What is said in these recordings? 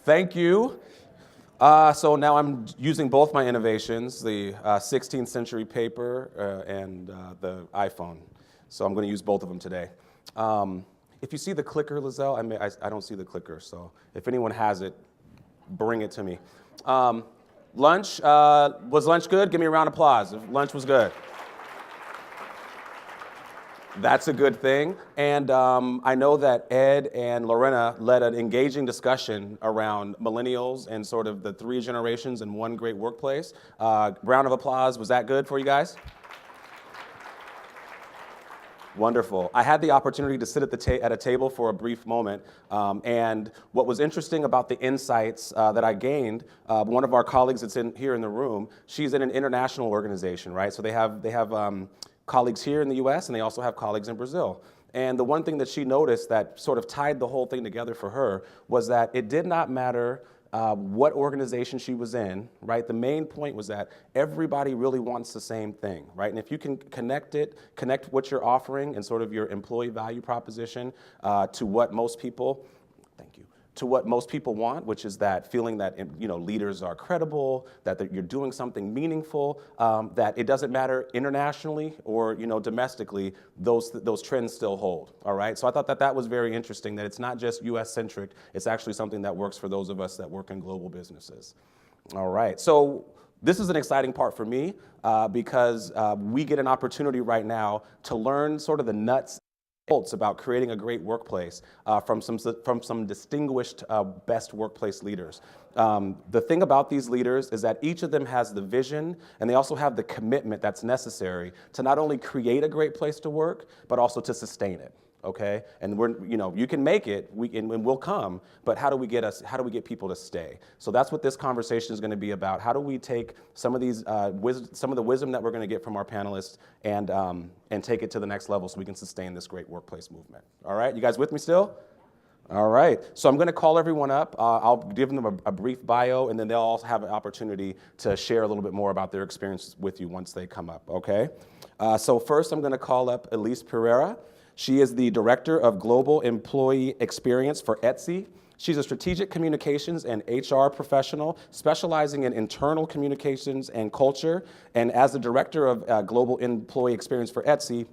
Thank you. So now I'm using both my innovations, the 16th century paper and the iPhone. So I'm going to use both of them today. If you see the clicker, Lizelle, I don't see the clicker. So if anyone has it, bring it to me. Lunch, was lunch good? Give me a round of applause if lunch was good. That's a good thing. And I know that Ed and Lorena led an engaging discussion around millennials and sort of the 3 generations in one great workplace. Round of applause. Was that good for you guys? Wonderful. I had the opportunity to sit at a table for a brief moment, and what was interesting about the insights that I gained, one of our colleagues that's here in the room, she's in an international organization, right? So they have colleagues here in the US, and they also have colleagues in Brazil. And the one thing that she noticed that sort of tied the whole thing together for her was that it did not matter what organization she was in, right? The main point was that everybody really wants the same thing, right? And if you can connect what you're offering and sort of your employee value proposition to what most people, thank you, to what most people want, which is that feeling that leaders are credible, that you're doing something meaningful, that it doesn't matter internationally or domestically, those trends still hold. All right. So I thought that was very interesting. That it's not just U.S. centric. It's actually something that works for those of us that work in global businesses. All right. So this is an exciting part for me because we get an opportunity right now to learn sort of the nuts about creating a great workplace from some distinguished best workplace leaders. The thing about these leaders is that each of them has the vision and they also have the commitment that's necessary to not only create a great place to work, but also to sustain it. Okay, and you can make it, and we'll come, but how do we get people to stay? So that's what this conversation is going to be about. How do we take some of the wisdom that we're going to get from our panelists and take it to the next level so we can sustain this great workplace movement? All right, you guys with me still? All right, so I'm going to call everyone up. I'll give them a brief bio, and then they'll also have an opportunity to share a little bit more about their experiences with you once they come up. Okay, so first I'm going to call up Elise Pereira. She is the Director of Global Employee Experience for Etsy. She's a strategic communications and HR professional specializing in internal communications and culture. And as the Director of Global Employee Experience for Etsy,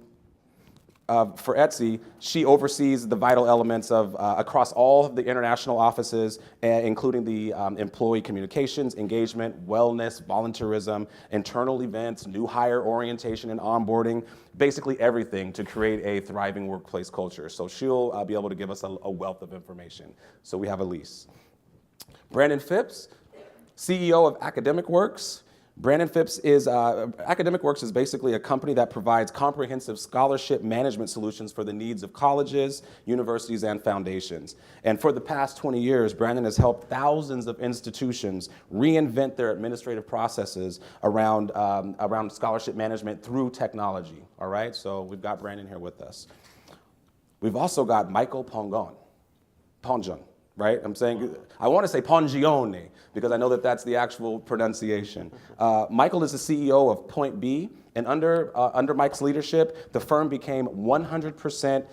she oversees the vital elements of across all of the international offices, including the employee communications, engagement, wellness, volunteerism, internal events, new hire orientation and onboarding, basically everything to create a thriving workplace culture. So she'll be able to give us a wealth of information. So we have Elise. Brandon Phipps, CEO of AcademicWorks. Brandon Phipps is, AcademicWorks is basically a company that provides comprehensive scholarship management solutions for the needs of colleges, universities, and foundations. And for the past 20 years, Brandon has helped thousands of institutions reinvent their administrative processes around scholarship management through technology, all right? So we've got Brandon here with us. We've also got Michael Pongon. Right? I want to say Pongione because I know that that's the actual pronunciation. Michael is the CEO of Point B, and under Mike's leadership, the firm became 100%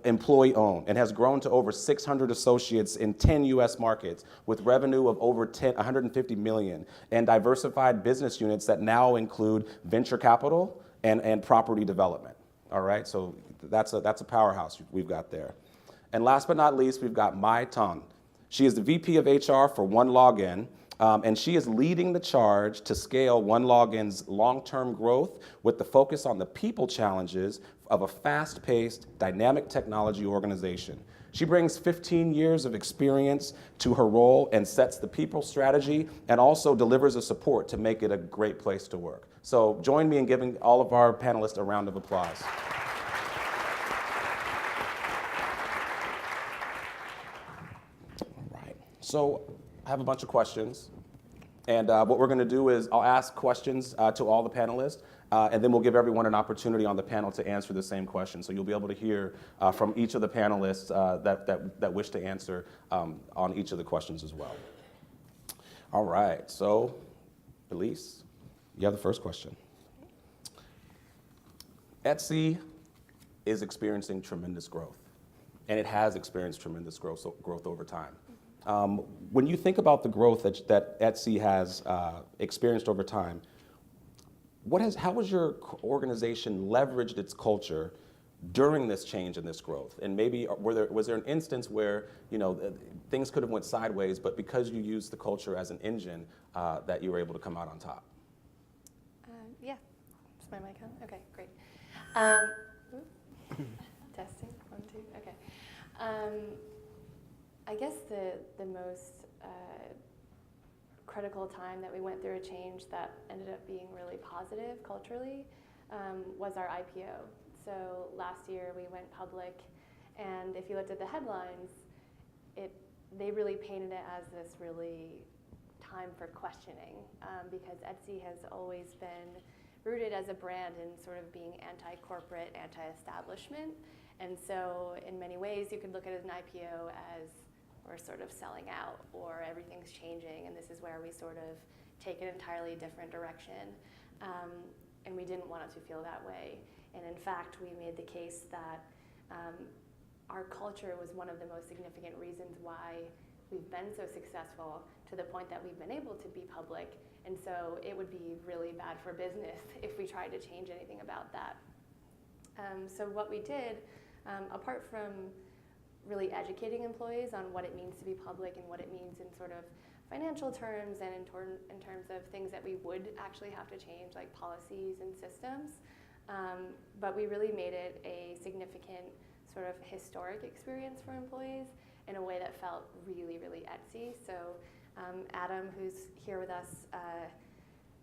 employee-owned and has grown to over 600 associates in 10 U.S. markets with revenue of over 150 million and diversified business units that now include venture capital and property development. All right, so that's a powerhouse we've got there. And last but not least, we've got Mai Tan. She is the VP of HR for OneLogin, and she is leading the charge to scale OneLogin's long-term growth with the focus on the people challenges of a fast-paced, dynamic technology organization. She brings 15 years of experience to her role and sets the people strategy and also delivers the support to make it a great place to work. So join me in giving all of our panelists a round of applause. So I have a bunch of questions, and what we're going to do is I'll ask questions to all the panelists, and then we'll give everyone an opportunity on the panel to answer the same question. So you'll be able to hear from each of the panelists that wish to answer on each of the questions as well. All right, so Elise, you have the first question. Etsy is experiencing tremendous growth, and it has experienced tremendous growth over time. When you think about the growth that Etsy has experienced over time, how has your organization leveraged its culture during this change and this growth? And maybe was there an instance where things could have went sideways, but because you used the culture as an engine, that you were able to come out on top? Yeah. Is my mic on? Okay, great. Testing, 1, 2, okay. I guess the most critical time that we went through a change that ended up being really positive culturally was our IPO. So last year we went public, and if you looked at the headlines, they really painted it as this really time for questioning, because Etsy has always been rooted as a brand in sort of being anti-corporate, anti-establishment. And so in many ways you could look at it as an IPO as we're sort of selling out, or everything's changing and this is where we sort of take an entirely different direction. And we didn't want it to feel that way. And in fact, we made the case that our culture was one of the most significant reasons why we've been so successful, to the point that we've been able to be public. And so it would be really bad for business if we tried to change anything about that. So what we did, apart from really educating employees on what it means to be public and what it means in sort of financial terms and in terms of things that we would actually have to change, like policies and systems, but we really made it a significant sort of historic experience for employees in a way that felt really, really Etsy. So Adam, who's here with us,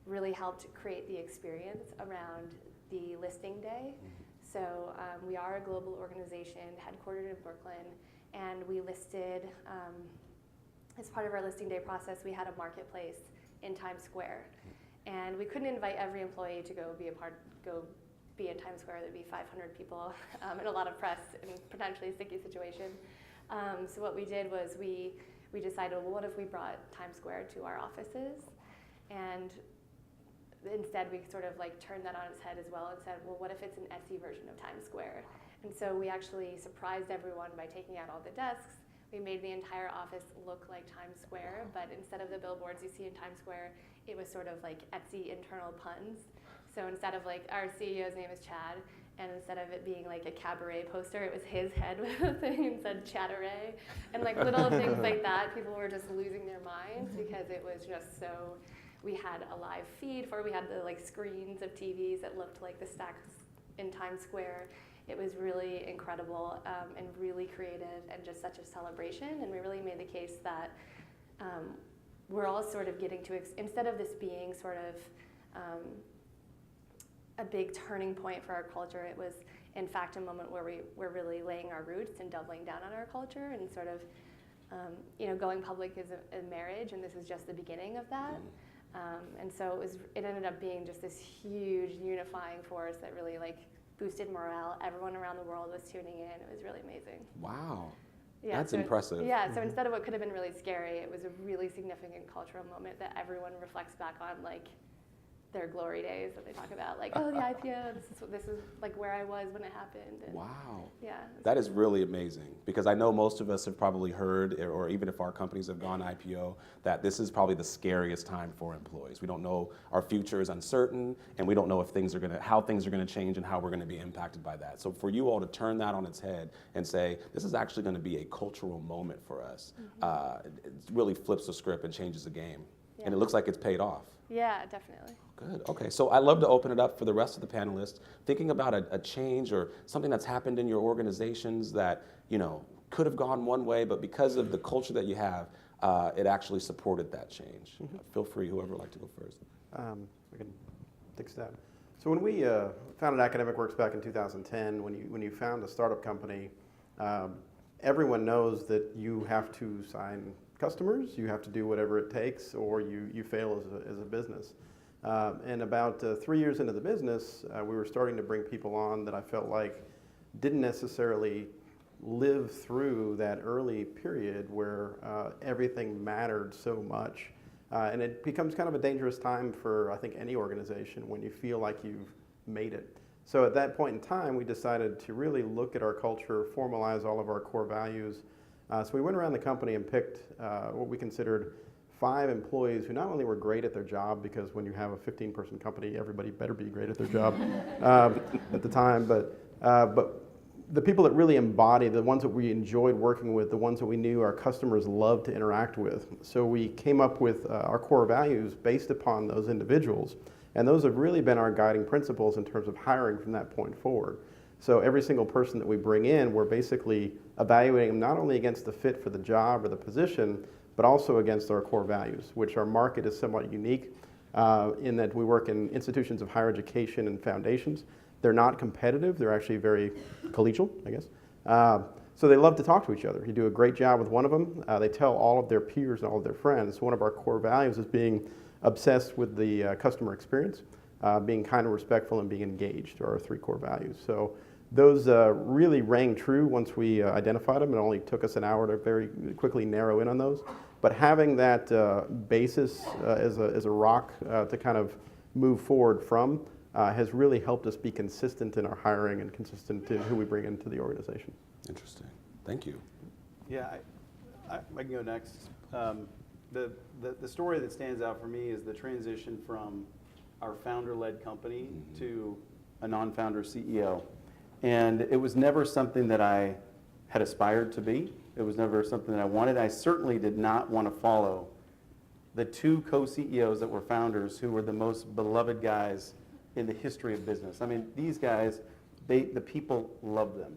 really helped create the experience around the listing day. So we are a global organization headquartered in Brooklyn, and we listed, as part of our listing day process, we had a marketplace in Times Square. And we couldn't invite every employee to go be in Times Square. There'd be 500 people and a lot of press and potentially a sticky situation. So what we did was we decided, well, what if we brought Times Square to our offices? And instead we sort of like turned that on its head as well and said, well, what if it's an Etsy version of Times Square? And so we actually surprised everyone by taking out all the desks. We made the entire office look like Times Square, but instead of the billboards you see in Times Square, it was sort of like Etsy internal puns. So instead of like, our CEO's name is Chad, and instead of it being like a cabaret poster, it was his head with a thing and said Chatteray. And like little things like that, people were just losing their minds because it was just so, we had a live feed we had the like screens of TVs that looked like the stacks in Times Square. It was really incredible and really creative and just such a celebration. And we really made the case that we're all sort of getting to, instead of this being sort of a big turning point for our culture, it was in fact a moment where we're really laying our roots and doubling down on our culture and sort of, going public is a marriage, and this is just the beginning of that. And so it ended up being just this huge unifying force that really like boosted morale. Everyone around the world was tuning in. It was really amazing. Wow. Yeah, That's impressive. Yeah, so instead of what could have been really scary, it was a really significant cultural moment that everyone reflects back on, like their glory days that they talk about, like, oh, the IPO, this is like where I was when it happened. And wow. Yeah. That is really amazing, because I know most of us have probably heard, or even if our companies have gone IPO, that this is probably the scariest time for employees. We don't know, our future is uncertain, and we don't know if how things are gonna change and how we're gonna be impacted by that. So for you all to turn that on its head and say, this is actually gonna be a cultural moment for us, it really flips the script and changes the game. Yeah. And it looks like it's paid off. Yeah, definitely. Good, okay. So I'd love to open it up for the rest of the panelists, thinking about a change or something that's happened in your organizations that, could have gone one way, but because of the culture that you have, it actually supported that change. Feel free, whoever would like to go first. We can take a stab. So when we founded AcademicWorks back in 2010, when you found a startup company, everyone knows that you have to sign customers, you have to do whatever it takes, or you fail as a business. And about 3 years into the business, we were starting to bring people on that I felt like didn't necessarily live through that early period where everything mattered so much. And it becomes kind of a dangerous time for, I think, any organization when you feel like you've made it. So at that point in time, we decided to really look at our culture, formalize all of our core values, So we went around the company and picked what we considered 5 employees who not only were great at their job, because when you have a 15-person company, everybody better be great at their job at the time, but the people that really embodied, the ones that we enjoyed working with, the ones that we knew our customers loved to interact with. So we came up with our core values based upon those individuals, and those have really been our guiding principles in terms of hiring from that point forward. So every single person that we bring in, we're basically evaluating them not only against the fit for the job or the position, but also against our core values, which our market is somewhat unique in that we work in institutions of higher education and foundations. They're not competitive, they're actually very collegial, I guess. So they love to talk to each other. You do a great job with one of them, they tell all of their peers and all of their friends. So one of our core values is being obsessed with the customer experience, being kind and respectful, and being engaged are our 3 core values. So those really rang true once we identified them. It only took us an hour to very quickly narrow in on those. But having that basis as a rock to kind of move forward from has really helped us be consistent in our hiring and consistent in who we bring into the organization. Interesting. Thank you. Yeah, I can go next. The story that stands out for me is the transition from our founder-led company to a non-founder CEO. And it was never something that I had aspired to be. It was never something that I wanted. I certainly did not want to follow the 2 co-CEOs that were founders who were the most beloved guys in the history of business. I mean, these guys, the people loved them.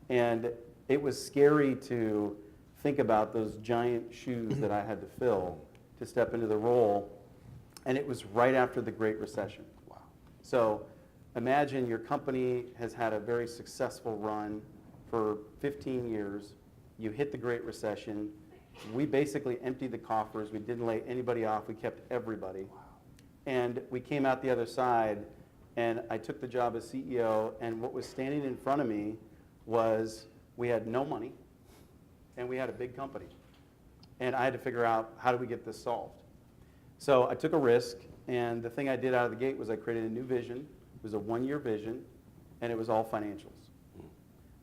And it was scary to think about those giant shoes that I had to fill to step into the role. And it was right after the Great Recession. Wow. So imagine your company has had a very successful run for 15 years. You hit the Great Recession. We basically emptied the coffers. We didn't lay anybody off. We kept everybody. Wow. And we came out the other side, and I took the job as CEO, and what was standing in front of me was we had no money, and we had a big company. And I had to figure out, how do we get this solved? So I took a risk, and the thing I did out of the gate was I created a new vision. It was a 1-year vision, and it was all financials.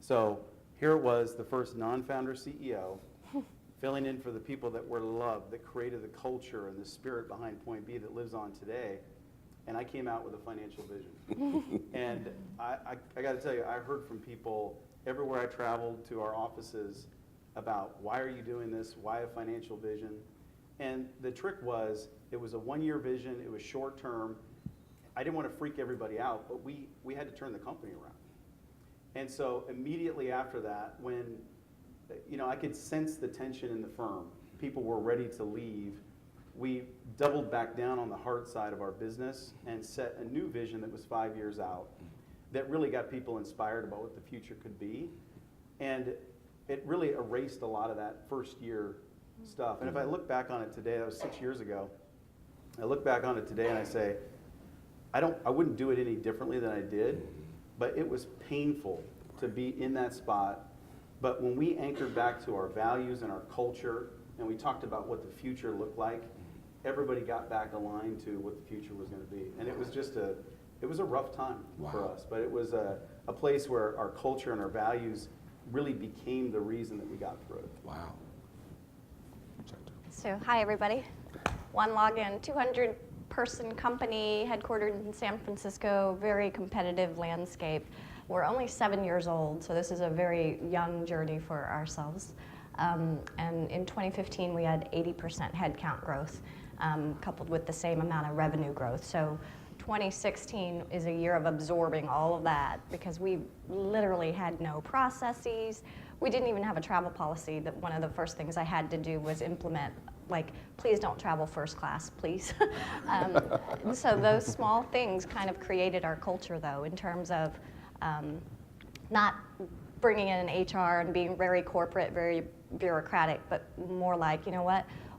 So here it was, the first non-founder CEO, filling in for the people that were loved, that created the culture and the spirit behind Point B that lives on today. And I came out with a financial vision. And I got to tell you, I heard from people everywhere I traveled to our offices about, why are you doing this? Why a financial vision? And the trick was, it was a 1-year vision. It was short term. I didn't want to freak everybody out, but we had to turn the company around. And so immediately after that, when I could sense the tension in the firm, people were ready to leave, we doubled back down on the hard side of our business and set a new vision that was 5 years out that really got people inspired about what the future could be. And it really erased a lot of that first year stuff. And if I look back on it today, that was 6 years ago, I look back on it today and I say, I wouldn't do it any differently than I did, but it was painful to be in that spot. But when we anchored back to our values and our culture, and we talked about what the future looked like, everybody got back aligned to what the future was going to be. And it was just it was a rough time for us, but it was a place where our culture and our values really became the reason that we got through it. Wow. So, hi everybody. OneLogin, 200-person company, headquartered in San Francisco, very competitive landscape. We're only 7 years old, so this is a very young journey for ourselves. And in 2015, we had 80% headcount growth, coupled with the same amount of revenue growth. So 2016 is a year of absorbing all of that, because we literally had no processes. We didn't even have a travel policy. That one of the first things I had to do was implement, like, please don't travel first class, please. So those small things kind of created our culture, though, in terms of not bringing in an HR and being very corporate, very bureaucratic, but more like,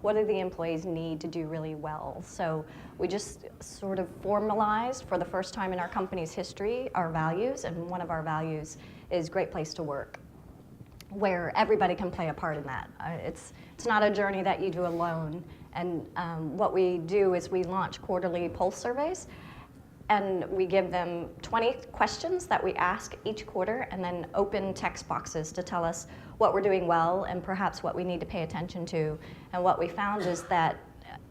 what do the employees need to do really well? So we just sort of formalized, for the first time in our company's history, our values, and one of our values is great place to work, where everybody can play a part in that. It's not a journey that you do alone. And what we do is we launch quarterly pulse surveys. And we give them 20 questions that we ask each quarter, and then open text boxes to tell us what we're doing well and perhaps what we need to pay attention to. And what we found is that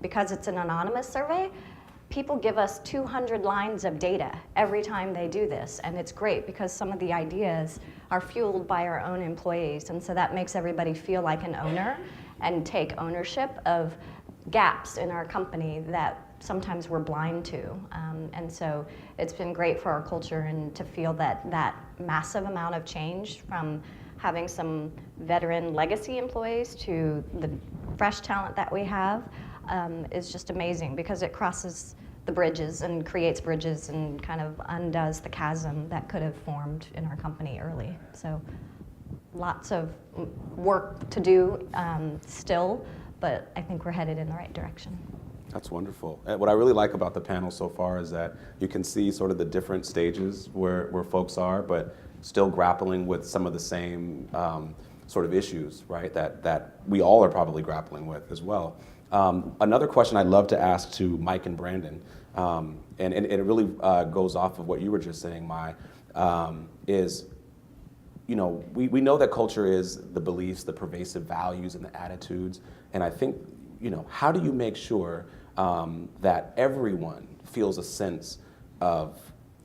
because it's an anonymous survey, people give us 200 lines of data every time they do this. And it's great because some of the ideas are fueled by our own employees. And so that makes everybody feel like an owner and take ownership of gaps in our company that sometimes we're blind to. And so it's been great for our culture and to feel that that massive amount of change from having some veteran legacy employees to the fresh talent that we have is just amazing because it crosses the bridges and creates bridges and kind of undoes the chasm that could have formed in our company early. So lots of work to do still, but I think we're headed in the right direction. That's wonderful. And what I really like about the panel so far is that you can see sort of the different stages where folks are, but still grappling with some of the same sort of issues, right, that we all are probably grappling with as well. Another question I'd love to ask to Mike and Brandon, and it really goes off of what you were just saying, Mai, is, you know, we know that culture is the beliefs, the pervasive values, and the attitudes, and I think, you know, how do you make sure that everyone feels a sense of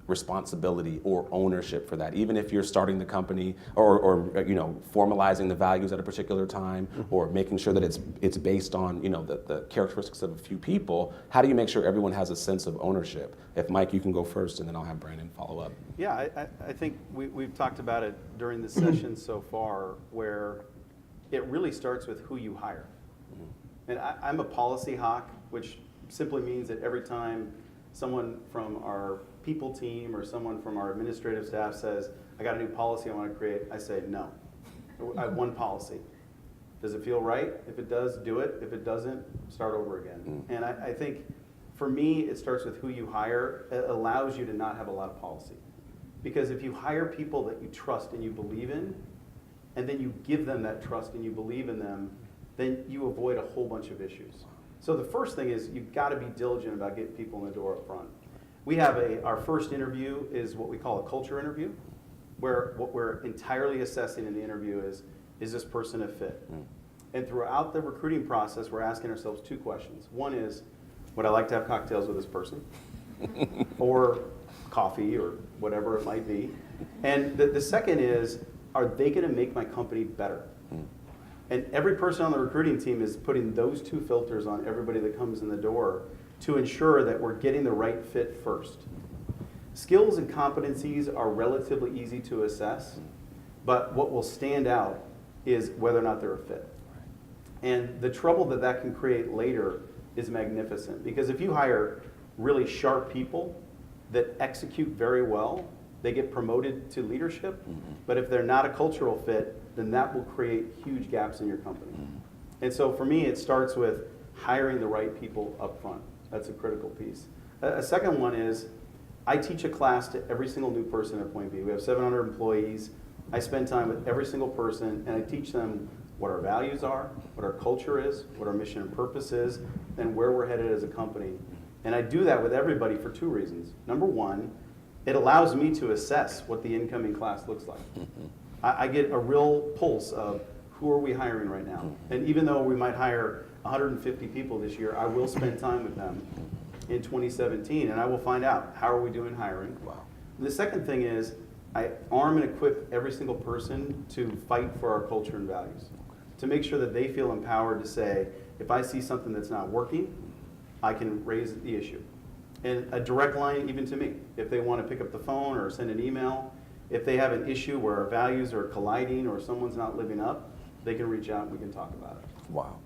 responsibility or ownership for that, even if you're starting the company or you know, formalizing the values at a particular time, or making sure that it's based on, you know, the characteristics of a few people? How do you make sure everyone has a sense of ownership? If Mike, you can go first, and then I'll have Brandon follow up. Yeah, I think we've talked about it during the session so far, where it really starts with who you hire. And I'm a policy hawk, which simply means that every time someone from our people team or someone from our administrative staff says, I got a new policy I want to create, I say no. I have one policy. Does it feel right? If it does, do it. If it doesn't, start over again. And I think for me, it starts with who you hire. It allows you to not have a lot of policy. Because if you hire people that you trust and you believe in, and then you give them that trust and you believe in them, then you avoid a whole bunch of issues. So the first thing is you've got to be diligent about getting people in the door up front. We have our first interview is what we call a culture interview, where what we're entirely assessing in the interview is this person a fit? And throughout the recruiting process, we're asking ourselves two questions. One is, would I like to have cocktails with this person? Or coffee or whatever it might be. And the second is, are they going to make my company better? And every person on the recruiting team is putting those two filters on everybody that comes in the door to ensure that we're getting the right fit first. Skills and competencies are relatively easy to assess, but what will stand out is whether or not they're a fit. And the trouble that can create later is magnificent, because if you hire really sharp people that execute very well, they get promoted to leadership, but if they're not a cultural fit, then that will create huge gaps in your company. And so for me, it starts with hiring the right people up front. That's a critical piece. A second one is, I teach a class to every single new person at Point B. We have 700 employees. I spend time with every single person, and I teach them what our values are, what our culture is, what our mission and purpose is, and where we're headed as a company. And I do that with everybody for two reasons. Number one, it allows me to assess what the incoming class looks like. I get a real pulse of who are we hiring right now. And even though we might hire 150 people this year, I will spend time with them in 2017, and I will find out how are we doing hiring. Wow. The second thing is, I arm and equip every single person to fight for our culture and values, to make sure that they feel empowered to say, if I see something that's not working, I can raise the issue. And a direct line even to me. If they want to pick up the phone or send an email, if they have an issue where our values are colliding or someone's not living up, they can reach out and we can talk about it. Wow,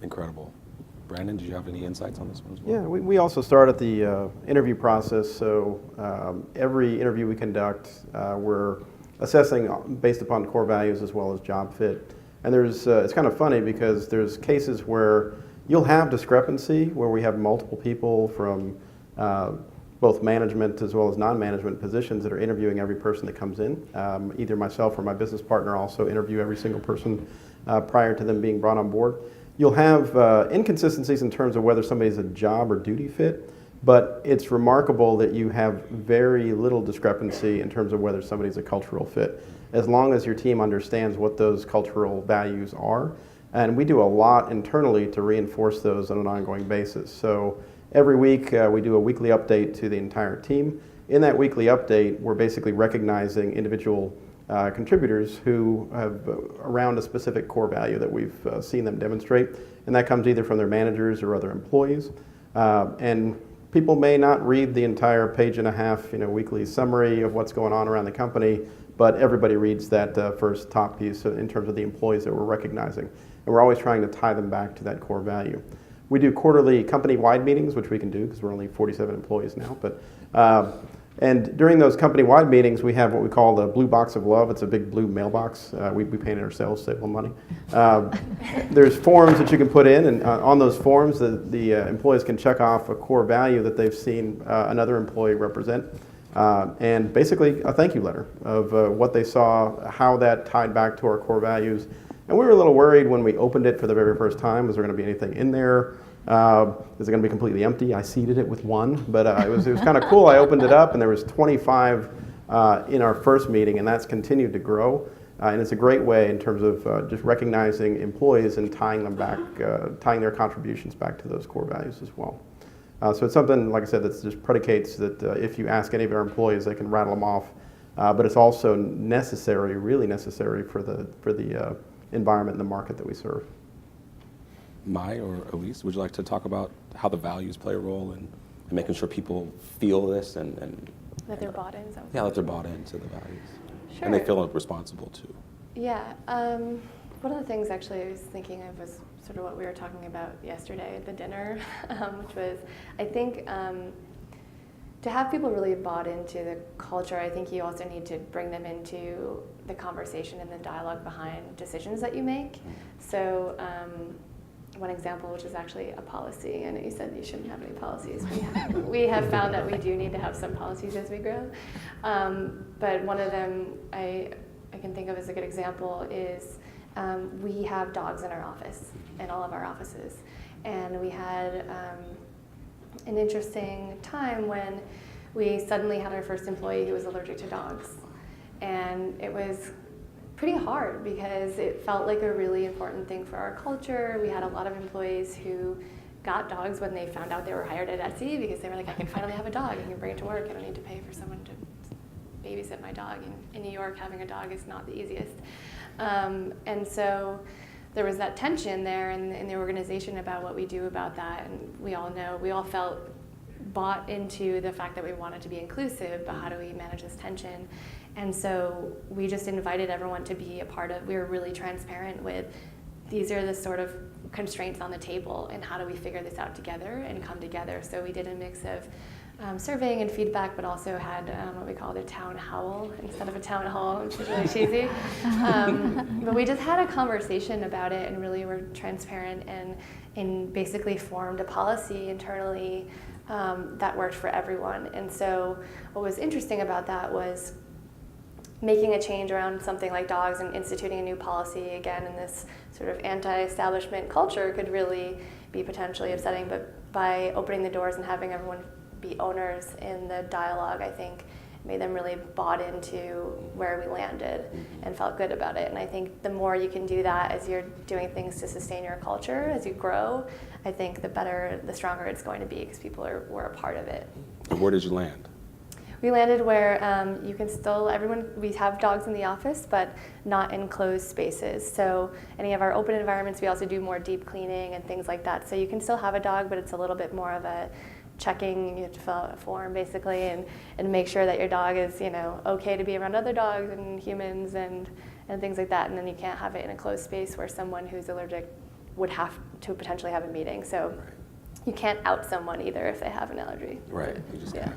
incredible. Brandon, did you have any insights on this one as well? Yeah, we also start at the interview process. So every interview we conduct, we're assessing based upon core values as well as job fit. And there's it's kind of funny because there's cases where you'll have discrepancy where we have multiple people from both management as well as non-management positions that are interviewing every person that comes in. Either myself or my business partner also interview every single person prior to them being brought on board. You'll have inconsistencies in terms of whether somebody's a job or duty fit, But it's remarkable that you have very little discrepancy in terms of whether somebody's a cultural fit, as long as your team understands what those cultural values are. And we do a lot internally to reinforce those on an ongoing basis. So every week we do a weekly update to the entire team. In that weekly update, we're basically recognizing individual contributors who have around a specific core value that we've seen them demonstrate. And that comes either from their managers or other employees. And people may not read the entire page and a half, weekly summary of what's going on around the company, but everybody reads that first top piece in terms of the employees that we're recognizing. And we're always trying to tie them back to that core value. We do quarterly company-wide meetings, which we can do because we're only 47 employees now. And during those company-wide meetings, we have what we call the blue box of love. It's a big blue mailbox. We paint it ourselves, save a little money. There's forms that you can put in, and on those forms, the employees can check off a core value that they've seen another employee represent, and basically a thank you letter of what they saw, how that tied back to our core values. And we were a little worried when we opened it for the very first time. Was there going to be anything in there? Is it going to be completely empty? I seeded it with one, but it was kind of cool. I opened it up, and there was 25 in our first meeting, and that's continued to grow. And it's a great way in terms of just recognizing employees and tying them back, tying their contributions back to those core values as well. So it's something, like I said, that just predicates that if you ask any of our employees, they can rattle them off. But it's also necessary, really necessary for the environment and the market that we serve. Mai or Elise, would you like to talk about how the values play a role in making sure people feel this and That they're bought in? yeah, that they're bought into the values. Sure. And they feel responsible too. Yeah. One of the things actually I was thinking of was sort of what we were talking about yesterday at the dinner, which was, I think, to have people really bought into the culture, I think you also need to bring them into the conversation and the dialogue behind decisions that you make. So one example, which is actually a policy. I know you said you shouldn't have any policies. We have found that we do need to have some policies as we grow. But one of them I can think of as a good example is we have dogs in our office, in all of our offices. And we had an interesting time when we suddenly had our first employee who was allergic to dogs. And it was pretty hard because it felt like a really important thing for our culture. We had a lot of employees who got dogs when they found out they were hired at Etsy because they were like, I can finally have a dog. I can bring it to work. I don't need to pay for someone to babysit my dog. In New York, having a dog is not the easiest. And so there was that tension there in the organization about what we do about that. And we all felt bought into the fact that we wanted to be inclusive, but how do we manage this tension? And so we just invited everyone to be a part of, we were really transparent with, these are the sort of constraints on the table, and how do we figure this out together and come together? So we did a mix of surveying and feedback, but also had what we called a town howl instead of a town hall, which is really cheesy. But we just had a conversation about it and really were transparent and basically formed a policy internally that worked for everyone. And so what was interesting about that was making a change around something like dogs and instituting a new policy, again, in this sort of anti-establishment culture could really be potentially upsetting, but by opening the doors and having everyone be owners in the dialogue, I think made them really bought into where we landed and felt good about it. And I think the more you can do that as you're doing things to sustain your culture, as you grow, I think the stronger it's going to be because people were a part of it. And where did you land? We landed where you can still, we have dogs in the office, but not in closed spaces. So any of our open environments, we also do more deep cleaning and things like that. So you can still have a dog, but it's a little bit more of a checking, you have to fill out a form basically and make sure that your dog is, okay to be around other dogs and humans and things like that. And then you can't have it in a closed space where someone who's allergic would have to potentially have a meeting. So you can't out someone either if they have an allergy. Right. You just can't.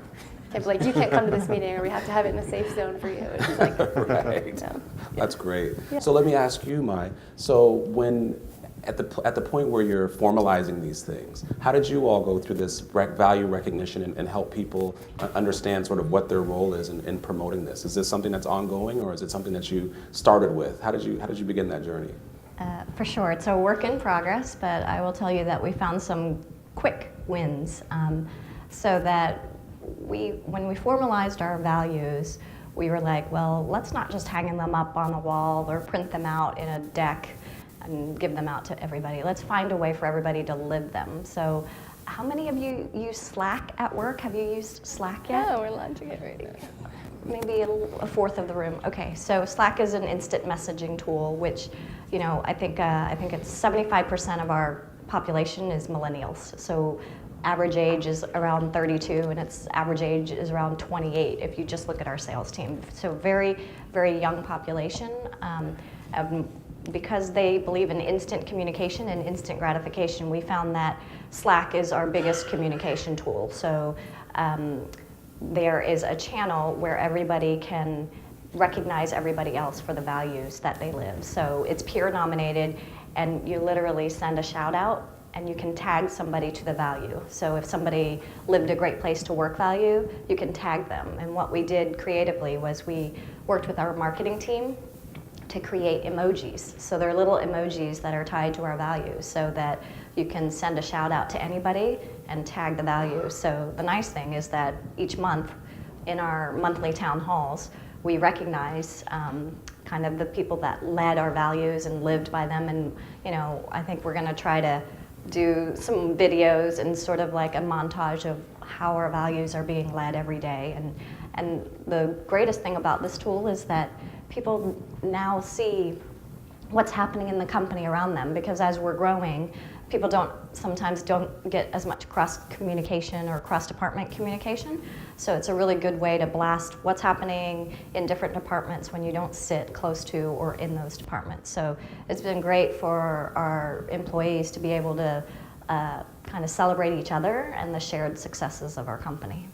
Can't be like, you can't come to this meeting, or we have to have it in a safe zone for you. It's like, right. No. That's great. Yeah. So let me ask you, Mai. So when at the point where you're formalizing these things, how did you all go through this value recognition and help people understand sort of what their role is in promoting this? Is this something that's ongoing, or is it something that you started with? How did you begin that journey? For sure, it's a work in progress, but I will tell you that we found some quick wins. so that when we formalized our values, we were like, well, let's not just hang them up on the wall or print them out in a deck and give them out to everybody. Let's find a way for everybody to live them. So how many of you use Slack at work? Have you used Slack yet? Yeah, we're launching it right now. Maybe a fourth of the room. Okay, so Slack is an instant messaging tool, which, I think it's 75% of our population is millennials. So average age is around 32, and its average age is around 28 if you just look at our sales team. So very, very young population. Because they believe in instant communication and instant gratification, we found that Slack is our biggest communication tool. So there is a channel where everybody can recognize everybody else for the values that they live. So it's peer nominated, and you literally send a shout out and you can tag somebody to the value. So if somebody lived a great place to work value, you can tag them. And what we did creatively was we worked with our marketing team to create emojis. So they're little emojis that are tied to our values so that you can send a shout out to anybody and tag the value. So the nice thing is that each month in our monthly town halls, we recognize kind of the people that led our values and lived by them. And I think we're gonna try to do some videos and sort of like a montage of how our values are being led every day. And the greatest thing about this tool is that people now see what's happening in the company around them, because as we're growing, people sometimes don't get as much cross communication or cross department communication. So it's a really good way to blast what's happening in different departments when you don't sit close to or in those departments. So it's been great for our employees to be able to kind of celebrate each other and the shared successes of our company.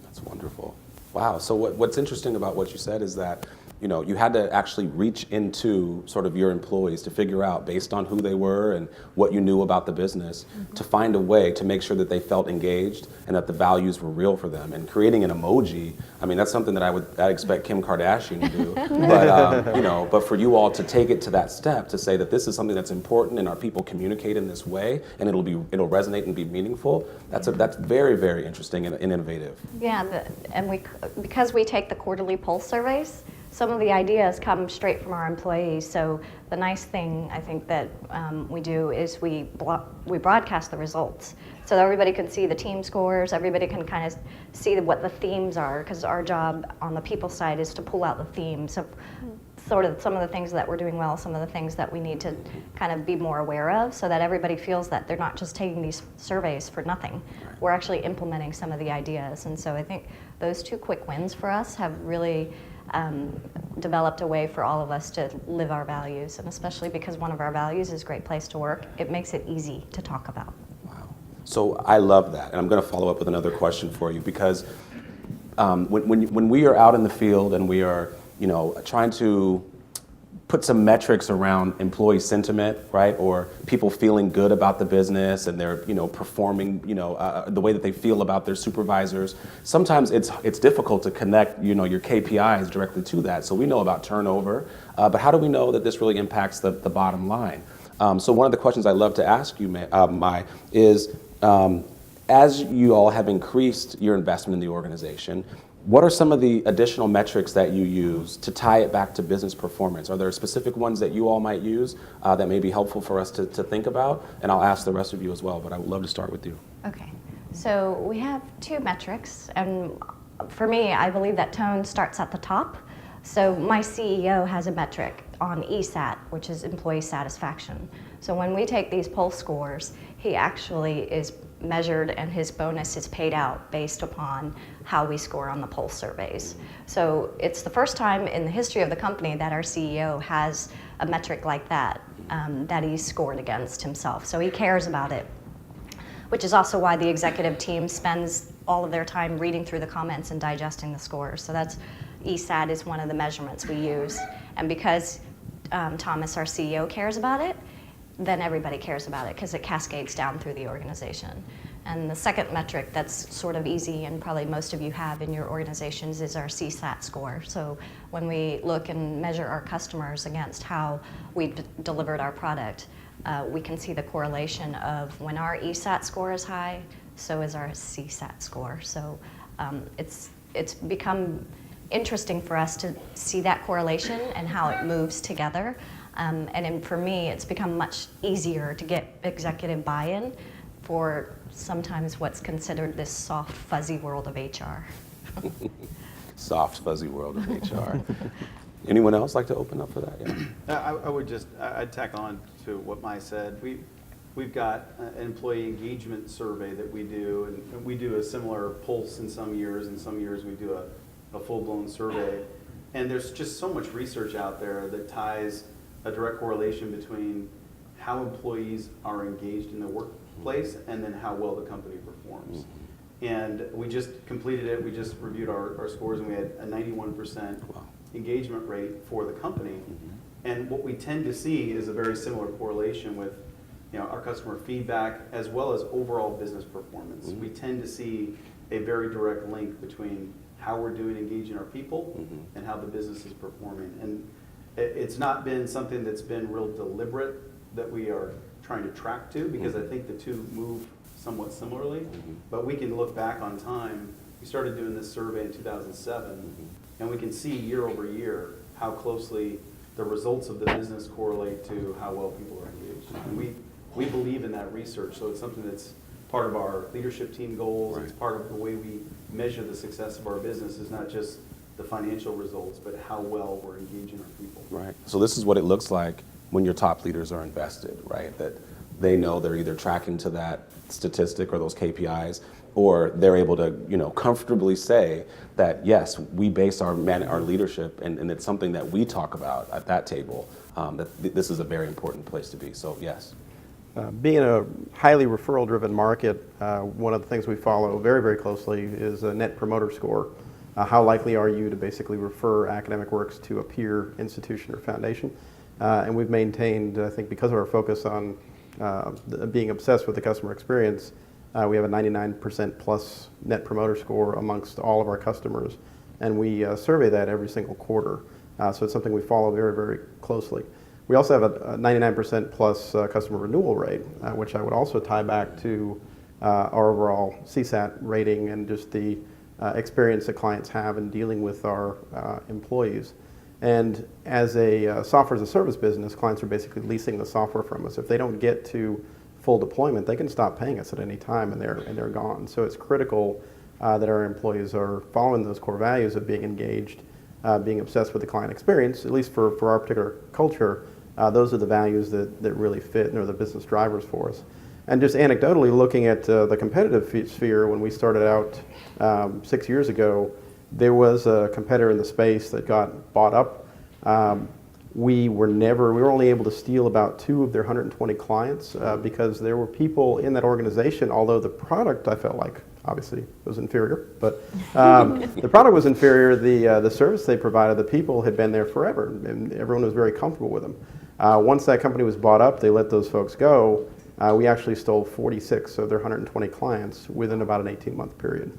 That's wonderful. Wow. So what's interesting about what you said is that you had to actually reach into sort of your employees to figure out, based on who they were and what you knew about the business, to find a way to make sure that they felt engaged and that the values were real for them. And creating an emoji, I mean, that's something that I'd expect Kim Kardashian to do. But but for you all to take it to that step, to say that this is something that's important and our people communicate in this way and it'll resonate and be meaningful, that's very, very interesting and innovative. Yeah, and because we take the quarterly pulse surveys, some of the ideas come straight from our employees. So the nice thing I think that we do is we broadcast the results. So everybody can see the team scores, everybody can kind of see what the themes are, because our job on the people side is to pull out the themes of sort of some of the things that we're doing well, some of the things that we need to kind of be more aware of, so that everybody feels that they're not just taking these surveys for nothing. We're actually implementing some of the ideas. And so I think those two quick wins for us have really developed a way for all of us to live our values, and especially because one of our values is great place to work, it makes it easy to talk about. Wow. So I love that, and I'm going to follow up with another question for you, because when we are out in the field and we are trying to put some metrics around employee sentiment, right, or people feeling good about the business and they're performing the way that they feel about their supervisors, sometimes it's difficult to connect your KPIs directly to that. So we know about turnover, but how do we know that this really impacts the bottom line? So one of the questions I love to ask you, Mai, is as you all have increased your investment in the organization, what are some of the additional metrics that you use to tie it back to business performance? Are there specific ones that you all might use that may be helpful for us to think about? And I'll ask the rest of you as well, but I would love to start with you. Okay, so we have two metrics, and for me, I believe that tone starts at the top. So my CEO has a metric on ESAT, which is employee satisfaction. So when we take these pulse scores, he actually is measured and his bonus is paid out based upon how we score on the pulse surveys. So it's the first time in the history of the company that our CEO has a metric like that, that he's scored against himself. So he cares about it, which is also why the executive team spends all of their time reading through the comments and digesting the scores. So that's ESAT is one of the measurements we use. And because Thomas, our CEO, cares about it, then everybody cares about it because it cascades down through the organization. And the second metric that's sort of easy and probably most of you have in your organizations is our CSAT score. So when we look and measure our customers against how we delivered our product, we can see the correlation of when our ESAT score is high, so is our CSAT score. So it's become interesting for us to see that correlation and how it moves together. For me, it's become much easier to get executive buy-in for sometimes what's considered this soft, fuzzy world of HR. Soft, fuzzy world of HR. Anyone else like to open up for that? Yeah. I would just, I'd tack on to what Mai said. We've got an employee engagement survey that we do, and we do a similar pulse in some years, and some years we do a full-blown survey. And there's just so much research out there that ties a direct correlation between how employees are engaged in the workplace and then how well the company performs. And we just completed it, we just reviewed our scores, and we had a 91% engagement rate for the company. And what we tend to see is a very similar correlation with our customer feedback as well as overall business performance. We tend to see a very direct link between how we're doing engaging our people and how the business is performing. And it's not been something that's been real deliberate that we are trying to track to, because I think the two move somewhat similarly. But we can look back on time. We started doing this survey in 2007, and we can see year over year how closely the results of the business correlate to how well people are engaged. And we believe in that research, so it's something that's part of our leadership team goals. It's part of the way we measure the success of our business, is not just the financial results, but how well we're engaging our people. Right. So this is what it looks like when your top leaders are invested, right? That they know they're either tracking to that statistic or those KPIs, or they're able to, comfortably say that, yes, we base our leadership, and it's something that we talk about at that table, that this is a very important place to be. So, yes. Being a highly referral-driven market, one of the things we follow very, very closely is a Net Promoter Score. How likely are you to basically refer AcademicWorks to a peer institution or foundation? And we've maintained, I think, because of our focus on being obsessed with the customer experience, we have a 99% plus Net Promoter Score amongst all of our customers. And we survey that every single quarter. So it's something we follow very, very closely. We also have a 99% plus customer renewal rate, which I would also tie back to our overall CSAT rating and just the experience that clients have in dealing with our employees. And as a software as a service business, clients are basically leasing the software from us. If they don't get to full deployment, they can stop paying us at any time, and they're gone. So it's critical that our employees are following those core values of being engaged, being obsessed with the client experience. At least for our particular culture, those are the values that really fit and are the business drivers for us. And just anecdotally, looking at the competitive sphere, when we started out 6 years ago, there was a competitor in the space that got bought up. We were only able to steal about 2 of their 120 clients because there were people in that organization, although the product, I felt like, obviously was inferior, but the product was inferior. The service they provided, the people had been there forever, and everyone was very comfortable with them. Once that company was bought up, they let those folks go. We actually stole 46 of their 120 clients within about an 18-month period.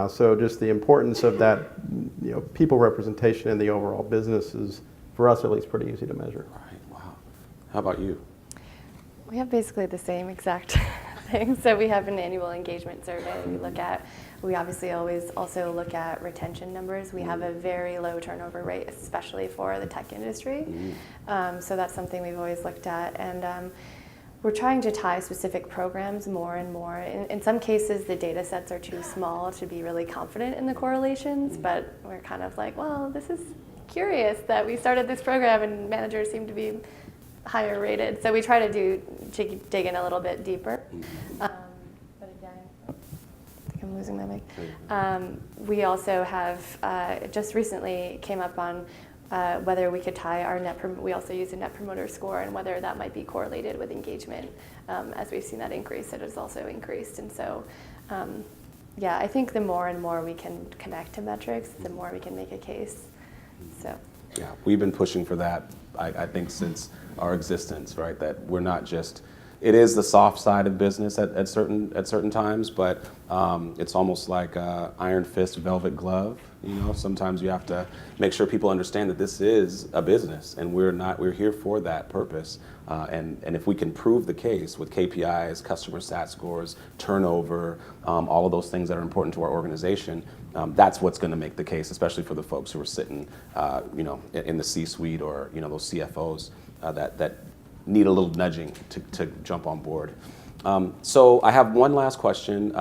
So just the importance of that, people representation in the overall business is, for us at least, pretty easy to measure. Right. Wow. How about you? We have basically the same exact thing. So we have an annual engagement survey we look at. We obviously always also look at retention numbers. We have a very low turnover rate, especially for the tech industry. So that's something we've always looked at. And we're trying to tie specific programs more and more. In some cases, the data sets are too small to be really confident in the correlations, but we're kind of like, well, this is curious that we started this program and managers seem to be higher rated. So we try to dig in a little bit deeper. But again, I think I'm losing my mic. We also have, just recently came up on whether we could tie our we also use a Net Promoter Score, and whether that might be correlated with engagement. As we've seen that increase, it has also increased. And so, yeah, I think the more and more we can connect to metrics, the more we can make a case. So. Yeah, we've been pushing for that, I think, since our existence, right? That we're not just it is the soft side of business at certain times, but it's almost like iron fist, velvet glove. You know, sometimes you have to make sure people understand that this is a business, and we're here for that purpose. And if we can prove the case with KPIs, customer sat scores, turnover, all of those things that are important to our organization, that's what's going to make the case, especially for the folks who are sitting, you know, in the C-suite, or, you know, those CFOs that need a little nudging to jump on board. So I have one last question,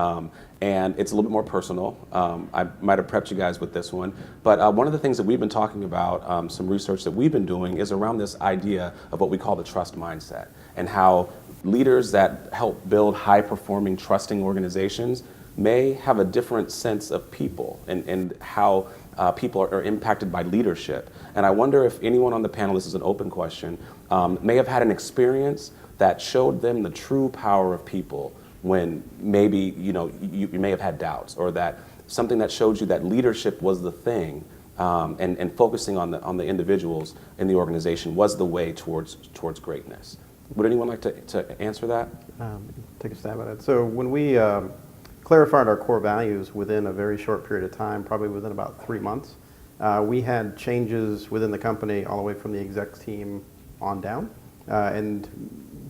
and it's a little bit more personal. I might have prepped you guys with this one, but one of the things that we've been talking about, some research that we've been doing, is around this idea of what we call the trust mindset, and how leaders that help build high-performing, trusting organizations may have a different sense of people and how people are impacted by leadership. And I wonder if anyone on the panel, this is an open question, may have had an experience that showed them the true power of people when maybe, you know, you may have had doubts, or that something that showed you that leadership was the thing, and focusing on the individuals in the organization was the way towards greatness. Would anyone like to answer that? Take a stab at it. So when we clarified our core values within a very short period of time, probably within about 3 months, we had changes within the company all the way from the exec team on down, and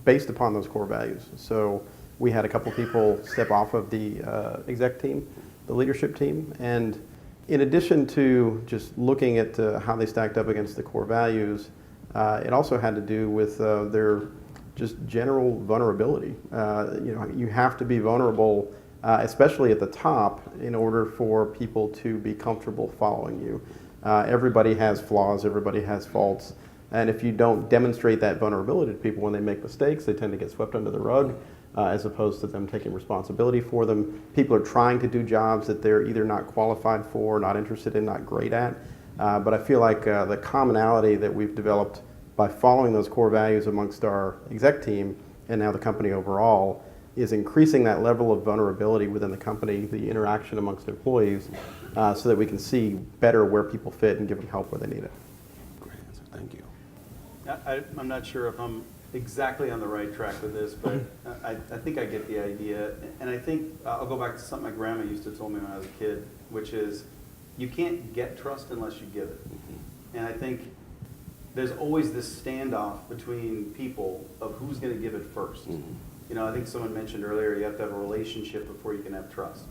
based upon those core values. So we had a couple people step off of the exec team, the leadership team, and in addition to just looking at how they stacked up against the core values, it also had to do with their just general vulnerability. You know, you have to be vulnerable, especially at the top, in order for people to be comfortable following you. Everybody has flaws, everybody has faults, and if you don't demonstrate that vulnerability to people when they make mistakes, they tend to get swept under the rug, as opposed to them taking responsibility for them. People are trying to do jobs that they're either not qualified for, not interested in, not great at. But I feel like the commonality that we've developed by following those core values amongst our exec team, and now the company overall, is increasing that level of vulnerability within the company, the interaction amongst employees, so that we can see better where people fit and give them help where they need it. Great answer, thank you. I'm not sure if I'm exactly on the right track with this, but I think I get the idea. And I think I'll go back to something my grandma used to tell me when I was a kid, which is you can't get trust unless you give it. And I think there's always this standoff between people of who's going to give it first. You know, I think someone mentioned earlier you have to have a relationship before you can have trust.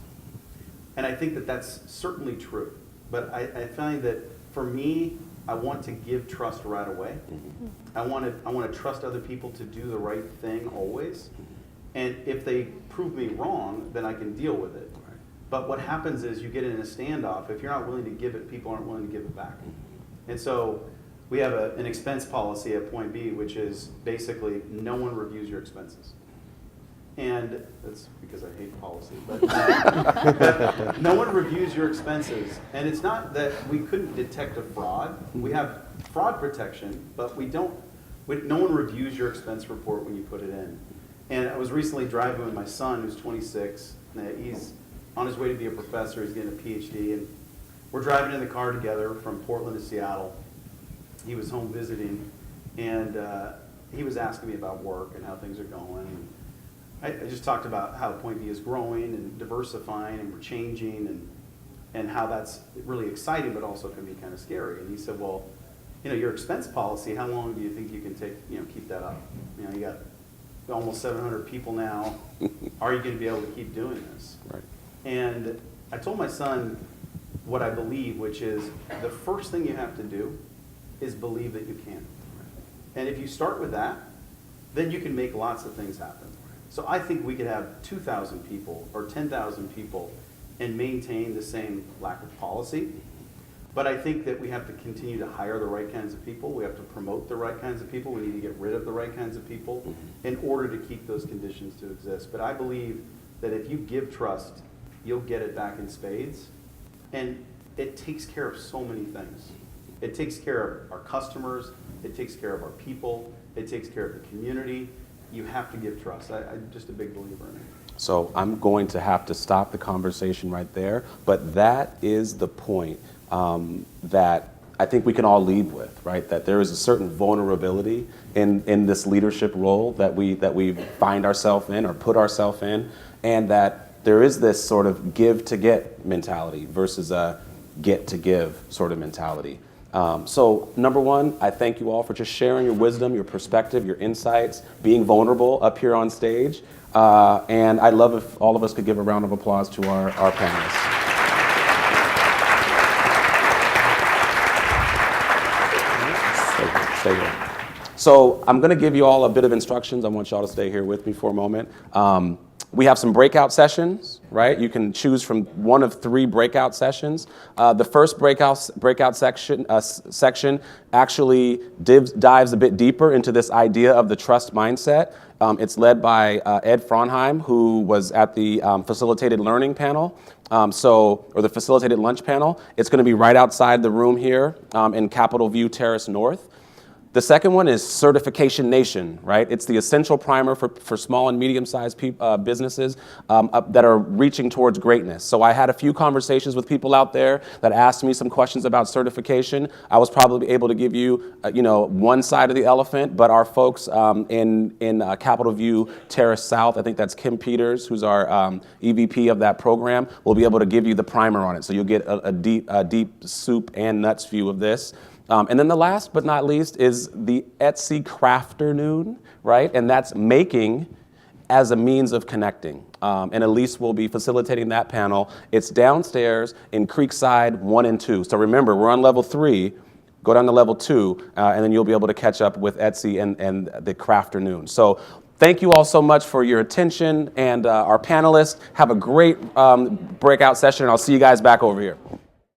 And I think that that's certainly true. But I find that for me, I want to give trust right away. I want to trust other people to do the right thing always. And if they prove me wrong, then I can deal with it. But what happens is you get in a standoff. If you're not willing to give it, people aren't willing to give it back. And so we have an expense policy at Point B, which is basically no one reviews your expenses. And that's because I hate policy, but no one reviews your expenses. And it's not that we couldn't detect a fraud. We have fraud protection, but no one reviews your expense report when you put it in. And I was recently driving with my son, who's 26. He's on his way to be a professor. He's getting a PhD. And we're driving in the car together from Portland to Seattle. He was home visiting, and he was asking me about work and how things are going. I just talked about how Point B is growing and diversifying, and we're changing, and how that's really exciting, but also can be kind of scary. And he said, well, you know, your expense policy, how long do you think you can keep that up? You know, you got almost 700 people now. Are you going to be able to keep doing this? Right. And I told my son what I believe, which is the first thing you have to do is believe that you can. And if you start with that, then you can make lots of things happen. So I think we could have 2,000 people or 10,000 people and maintain the same lack of policy. But I think that we have to continue to hire the right kinds of people. We have to promote the right kinds of people. We need to get rid of the right kinds of people in order to keep those conditions to exist. But I believe that if you give trust, you'll get it back in spades. And it takes care of so many things. It takes care of our customers. It takes care of our people. It takes care of the community. You have to give trust. I'm just a big believer in it. So I'm going to have to stop the conversation right there, but that is the point that I think we can all lead with, right? That there is a certain vulnerability in this leadership role that we find ourselves in or put ourselves in, and that there is this sort of give to get mentality versus a get to give sort of mentality. So number one, I thank you all for just sharing your wisdom, your perspective, your insights, being vulnerable up here on stage. And I'd love if all of us could give a round of applause to our panelists. Stay here. So I'm going to give you all a bit of instructions. I want y'all to stay here with me for a moment. We have some breakout sessions, right? You can choose from one of 3 breakout sessions. The first breakout section actually dives a bit deeper into this idea of the trust mindset. It's led by Ed Fronheim, who was at the facilitated learning panel, or the facilitated lunch panel. It's going to be right outside the room here in Capitol View Terrace North. The second one is Certification Nation, right? It's the essential primer for small and medium-sized businesses that are reaching towards greatness. So I had a few conversations with people out there that asked me some questions about certification. I was probably able to give you, one side of the elephant, but our folks in Capitol View Terrace South, I think that's Kim Peters, who's our EVP of that program, will be able to give you the primer on it. So you'll get a deep soup and nuts view of this. And then the last but not least is the Etsy Crafternoon, right? And that's making as a means of connecting. And Elise will be facilitating that panel. It's downstairs in Creekside 1 and 2. So remember, we're on level 3. Go down to level 2, and then you'll be able to catch up with Etsy and the Crafternoon. So thank you all so much for your attention. And our panelists, have a great breakout session. And I'll see you guys back over here.